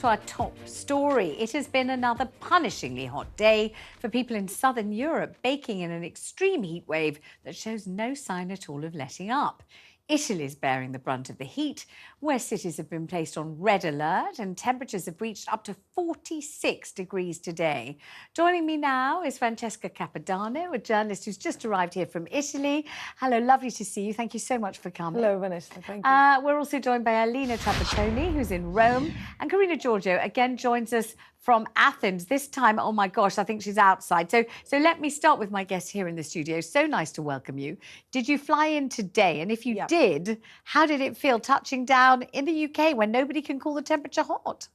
To our top story, it has been another punishingly hot day for people in southern Europe, baking in an extreme heat wave that shows no sign at all of letting up. Italy's bearing the brunt of the heat, where cities have been placed on red alert and temperatures have reached up to 46 degrees today. Joining me now is Francesca Capodanno, a journalist who's just arrived here from Italy. Hello, lovely to see you. Thank you so much for coming. Hello, Vanessa. Thank you. We're also joined by Alina Trabattoni, who's in Rome, and Korina Georgiou again joins us from Athens. This time, oh my gosh, I think she's outside. So let me start with my guest here in the studio. So nice to welcome you. Did you fly in today? And if you did, how did it feel touching down in the UK when nobody can call the temperature hot?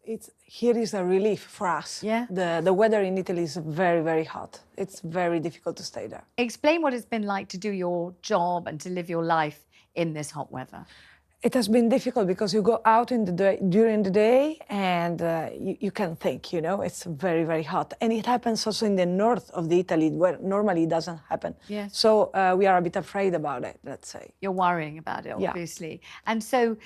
Here is a relief for us. Yeah. The weather in Italy is very, very hot. It's very difficult to stay there. Explain what it's been like to do your job and to live your life in this hot weather. It has been difficult because you go out in the day, during the day and you can think, it's very, very hot. And it happens also in the north of the Italy where normally it doesn't happen. Yes. So we are a bit afraid about it, let's say. You're worrying about it, obviously. Yeah. And so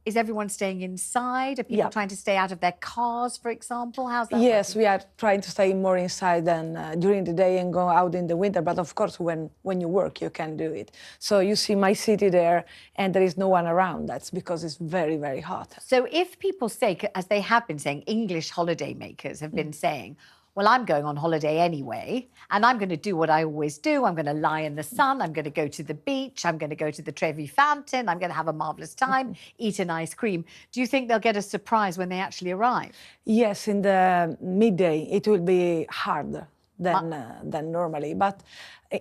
is everyone staying inside? Are people trying to stay out of their cars, for example? How's that Yes, working? we are trying to stay more inside than during the day and go out in the winter. But of course, when you work, you can do it. So you see my city there and there is no one around. That's because it's very, very hot. So if people say, as they have been saying, English holiday makers have been saying, well, I'm going on holiday anyway, and I'm going to do what I always do. I'm going to lie in the sun. I'm going to go to the beach. I'm going to go to the Trevi fountain. I'm going to have a marvellous time, eat an ice cream. Do you think they'll get a surprise when they actually arrive? Yes, in the midday, it will be harder than normally. But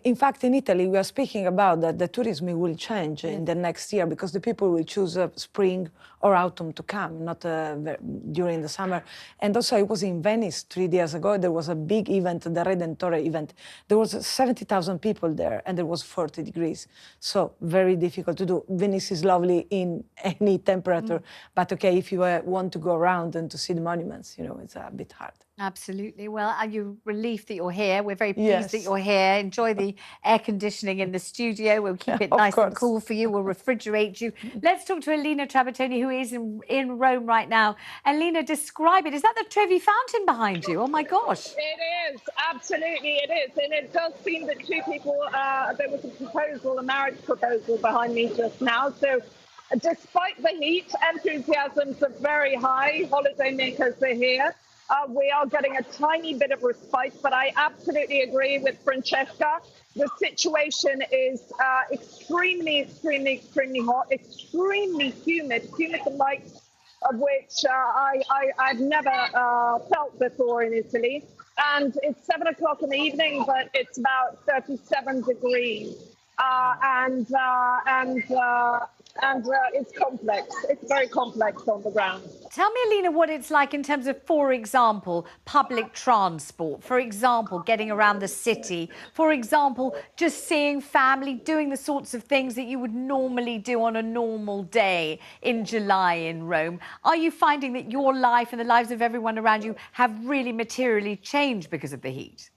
in fact, in Italy, we are speaking about that the tourism will change in the next year because the people will choose spring or autumn to come, not during the summer. And also, I was in Venice 3 days ago. There was a big event, the Redentore event. There was 70,000 people there, and there was 40 degrees. So very difficult to do. Venice is lovely in any temperature, but okay, if you want to go around and to see the monuments, it's a bit hard. Absolutely. Well, are you relieved that you're here? We're very pleased that you're here. Enjoy the air conditioning in the studio. We'll keep it nice and cool for you. We'll refrigerate you. Let's talk to Alina Trabattoni, who is in Rome right now. Alina, describe it. Is that the Trevi fountain behind you? Oh, my gosh. It is. Absolutely, it is. And it does seem that two people, there was a proposal, a marriage proposal behind me just now. So despite the heat, enthusiasms are very high. Holidaymakers are here. We are getting a tiny bit of respite, but I absolutely agree with Francesca. The situation is extremely hot, extremely humid the likes of which I've never felt before in Italy. And it's 7 o'clock in the evening, but it's about 37 degrees. And it's complex. It's very complex on the ground. Tell me, Alina, what it's like in terms of, for example, public transport, for example, getting around the city, for example, just seeing family, doing the sorts of things that you would normally do on a normal day in July in Rome. Are you finding that your life and the lives of everyone around you have really materially changed because of the heat?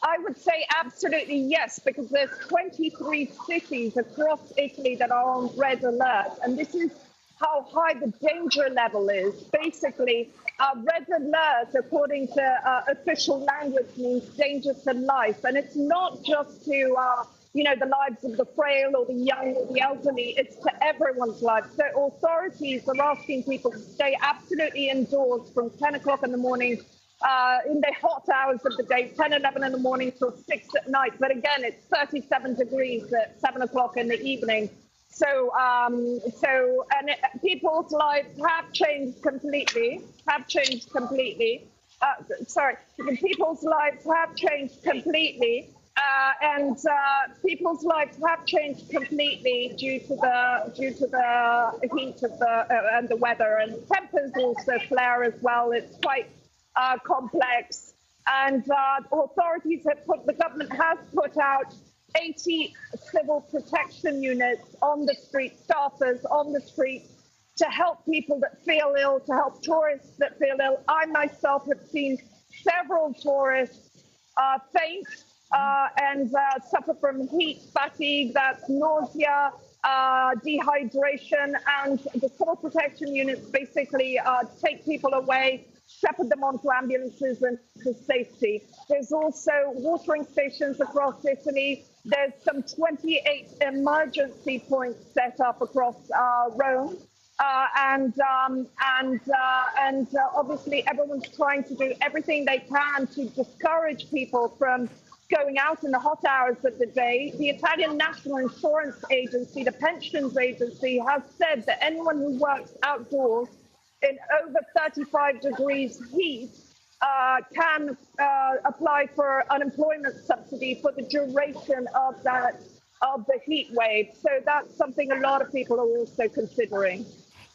I would say absolutely yes, because there's 23 cities across Italy that are on red alert. And this is how high the danger level is. Basically, red alert, according to official language, means danger to life. And it's not just to, the lives of the frail or the young or the elderly. It's to everyone's life. So authorities are asking people to stay absolutely indoors from 10 o'clock in the morning in the hot hours of the day, 10, 11 in the morning till 6 at night. But again, it's 37 degrees at 7 o'clock in the evening. So, people's lives have changed completely, people's lives have changed completely. And people's lives have changed completely due to the heat of and the weather, and tempers also flare as well. It's quite complex, and the government has put out 80 civil protection units on the street, staffers on the street, to help people that feel ill, to help tourists that feel ill. I myself have seen several tourists faint and suffer from heat, fatigue, that's nausea, dehydration, and the civil protection units basically take people away, shepherd them onto ambulances and to safety. There's also watering stations across Italy. There's some 28 emergency points set up across Rome. Obviously everyone's trying to do everything they can to discourage people from going out in the hot hours of the day. The Italian National Insurance Agency, the pensions agency, has said that anyone who works outdoors in over 35 degrees heat can apply for unemployment subsidy for the duration of the heat wave. So that's something a lot of people are also considering.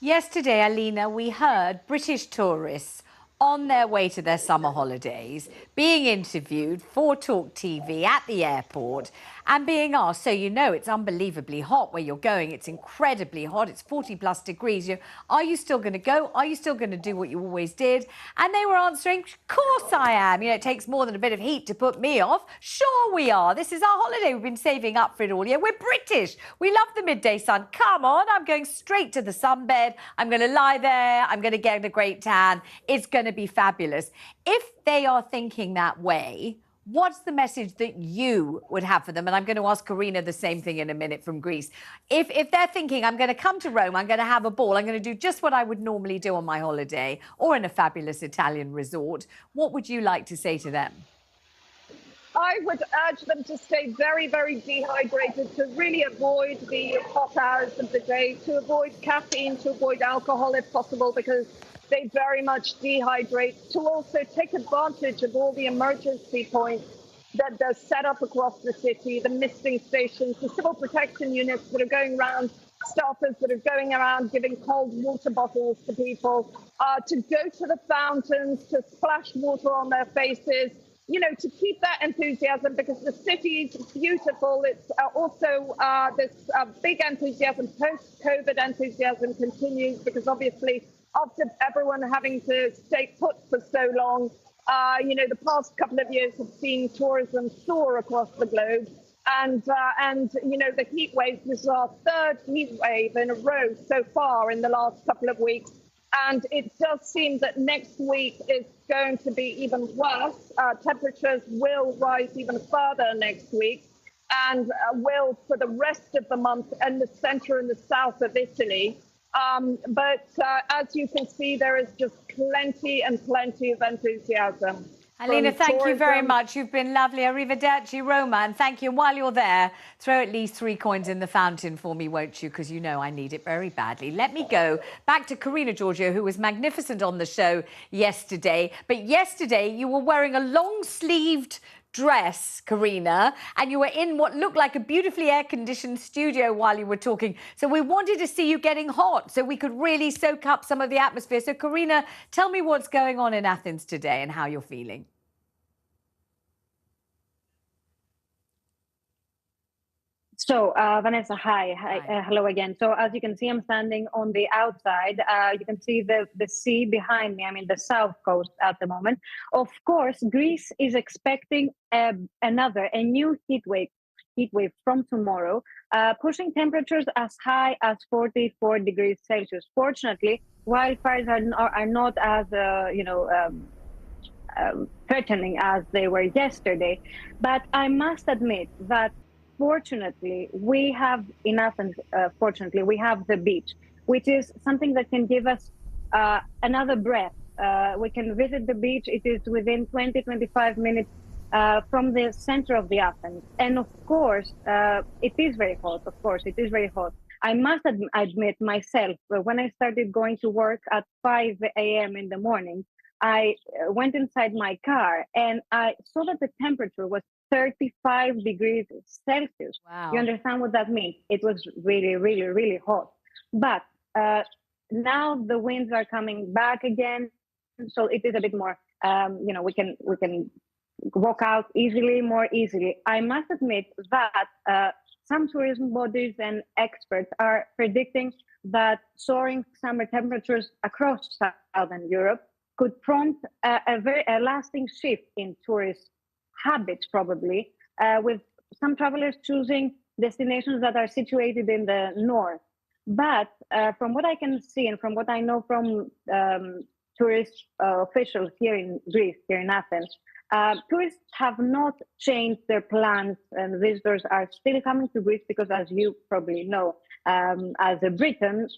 Yesterday, Alina, we heard British tourists on their way to their summer holidays being interviewed for talkTV at the airport and being asked, so you know it's unbelievably hot where you're going, it's incredibly hot, it's 40+ degrees, are you still going to go? Are you still going to do what you always did? And they were answering, of course I am. You know, it takes more than a bit of heat to put me off. Sure we are. This is our holiday. We've been saving up for it all year. We're British. We love the midday sun. Come on, I'm going straight to the sunbed. I'm going to lie there. I'm going to get a great tan. It's going to be fabulous. If they are thinking that way, what's the message that you would have for them? And I'm going to ask Korina the same thing in a minute from Greece. If they're thinking, I'm going to come to Rome, I'm going to have a ball, I'm going to do just what I would normally do on my holiday or in a fabulous Italian resort, what would you like to say to them? I would urge them to stay very, very dehydrated, to really avoid the hot hours of the day, to avoid caffeine, to avoid alcohol if possible, because they very much dehydrate, to also take advantage of all the emergency points that are set up across the city, the misting stations, the civil protection units that are going around, staffers that are going around giving cold water bottles to people, to go to the fountains, to splash water on their faces, you know, to keep that enthusiasm, because the city's beautiful. It's also this big enthusiasm, post-COVID enthusiasm continues, because obviously after everyone having to stay put for so long, you know, the past couple of years have seen tourism soar across the globe. And you know, the heat wave, this is our third heat wave in a row so far in the last couple of weeks. And it does seem that next week is going to be even worse. Temperatures will rise even further next week, and will for the rest of the month in the center and the south of Italy. But as you can see, there is just plenty and plenty of enthusiasm. Alina, thank you very much. You've been lovely. Arrivederci, Roma. And thank you. And while you're there, throw at least 3 coins in the fountain for me, won't you? Because you know I need it very badly. Let me go back to Korina Georgiou, who was magnificent on the show yesterday. But yesterday, you were wearing a long-sleeved dress, Korina, and you were in what looked like a beautifully air-conditioned studio while you were talking. So we wanted to see you getting hot so we could really soak up some of the atmosphere. So Korina, tell me what's going on in Athens today and how you're feeling. So, Vanessa, hi. Hello again. So, as you can see, I'm standing on the outside. You can see the sea behind me. I'm in the south coast at the moment. Of course, Greece is expecting a new heat wave from tomorrow, pushing temperatures as high as 44 degrees Celsius. Fortunately, wildfires are not as threatening as they were yesterday. But I must admit that fortunately, we have in Athens, fortunately, we have the beach, which is something that can give us another breath. We can visit the beach. It is within 20-25 minutes from the center of the Athens. And of course, it is very hot. Of course, it is very hot. I must admit myself, when I started going to work at 5 a.m. in the morning, I went inside my car and I saw that the temperature was 35 degrees Celsius. Wow. You understand what that means? It was really, really, really hot. But now the winds are coming back again, so it is a bit more. We can walk out more easily. I must admit that some tourism bodies and experts are predicting that soaring summer temperatures across southern Europe could prompt a lasting shift in tourist habits, probably, with some travelers choosing destinations that are situated in the north. But from what I can see and from what I know from tourist officials here in Greece, here in Athens, tourists have not changed their plans, and visitors are still coming to Greece because, as you probably know, as a Briton,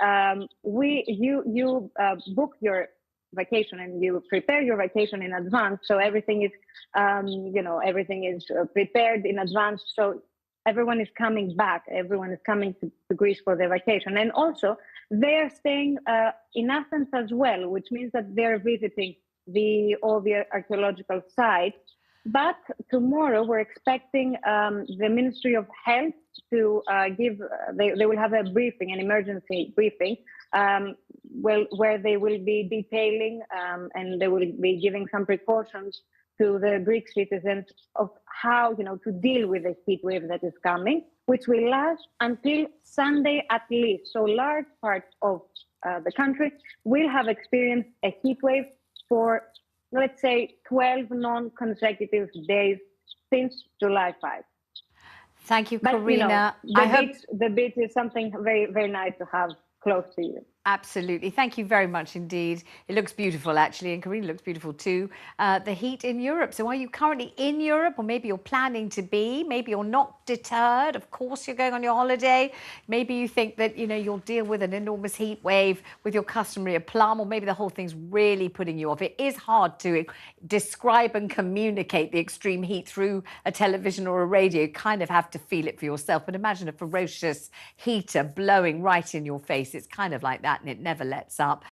you book your vacation and you prepare your vacation in advance, so everything is everything is prepared in advance, so everyone is coming back, everyone is coming to Greece for their vacation, and also they're staying in Athens as well, which means that they're visiting all the archaeological sites. But tomorrow we're expecting the Ministry of Health to give, they will have a briefing, an emergency briefing, where they will be detailing and they will be giving some precautions to the Greek citizens of how, to deal with the heat wave that is coming, which will last until Sunday at least. So large parts of the country will have experienced a heat wave for, let's say, 12 non-consecutive days since July 5. Thank you, But, Korina. The beach is something very, very nice to have close to you. Absolutely. Thank you very much indeed. It looks beautiful, actually, and Korina looks beautiful too. The heat in Europe. So are you currently in Europe, or maybe you're planning to be? Maybe you're not deterred. Of course, you're going on your holiday. Maybe you think that, you'll deal with an enormous heat wave with your customary aplomb, or maybe the whole thing's really putting you off. It is hard to describe and communicate the extreme heat through a television or a radio. You kind of have to feel it for yourself. But imagine a ferocious heater blowing right in your face. It's kind of like that, and it never lets up.